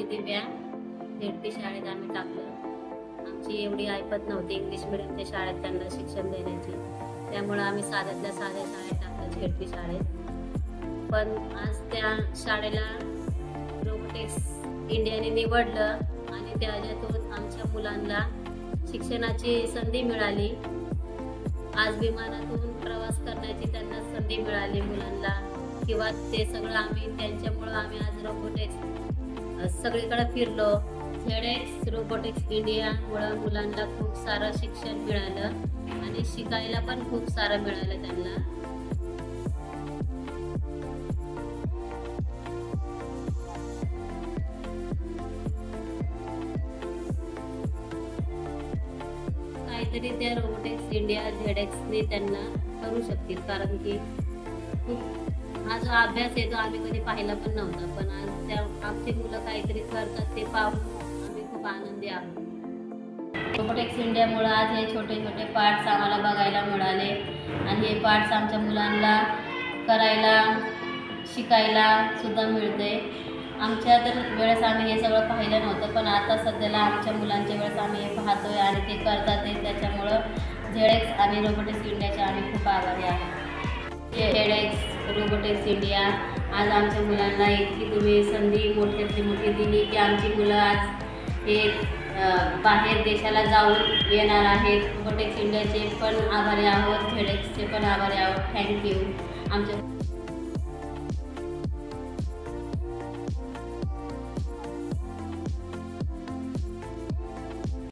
दिव्या ZP शाळेत आम्ही टाकलं। आमची एवढी ऐपत नव्हती इंग्लिश मीडियमच्या शाळेत त्यांना शिक्षण देण्याची, त्यामुळे आम्ही साध्यातल्या साध्या शाळेत टाकलं, झेडपी शाळेत। पण आज त्या शाळेला रोबोटिक्स इंडियाने निवडलं आणि त्याच्यातून आमच्या मुलांना शिक्षणाची संधी मिळाली। आज विमानातून प्रवास करण्याची त्यांना संधी मिळाली मुलांना, किंवा ते सगळं आम्ही त्यांच्यामुळं आम्ही आज रोबोटिक्स सगळीकडे फिरलो। झेडएक्स रोबोटिक्स इंडियामुळे मुलांना खूप सारं शिक्षण मिळालं आणि शिकायला पण खूप सारं मिळालं त्यांना। काहीतरी त्या रोबोटिक्स इंडिया झेडएक्सने त्यांना करू शकतील, कारण की हा जो अभ्यास आहे तो आम्ही कधी पाहिला पण नव्हता, पण आज त्या आमची मुलं काहीतरी करतात ते पाहून आम्ही खूप आनंदी आहोत। रोबोटिक्स इंडियामुळे आज हे छोटे छोटे पार्ट्स आम्हाला बघायला मिळाले आणि हे पार्ट्स आमच्या मुलांना करायला शिकायला सुद्धा मिळते। आमच्या तर वेळेस आम्ही हे सगळं पाहिलं नव्हतं, पण आता सध्याला आमच्या मुलांच्या वेळेस आम्ही हे पाहतोय आणि ते करतात आहे, त्याच्यामुळं झेडएक्स आणि रोबोटिक्स इंडियाचे आम्ही खूप आभारी आहोत। झेडएक्स रोबोटिक्स इंडिया आज आमच्या मुलांना इतकी तुम्ही संधी मोठ्यातली मोठी दिली की आमची मुलं आज हे बाहेर देशाला जाऊन येणार आहेत। रोबोटिक्स इंडियाचे पण आभारी आहोत, झेडएक्सचे पण आभारी आहोत। थँक्यू आमच्या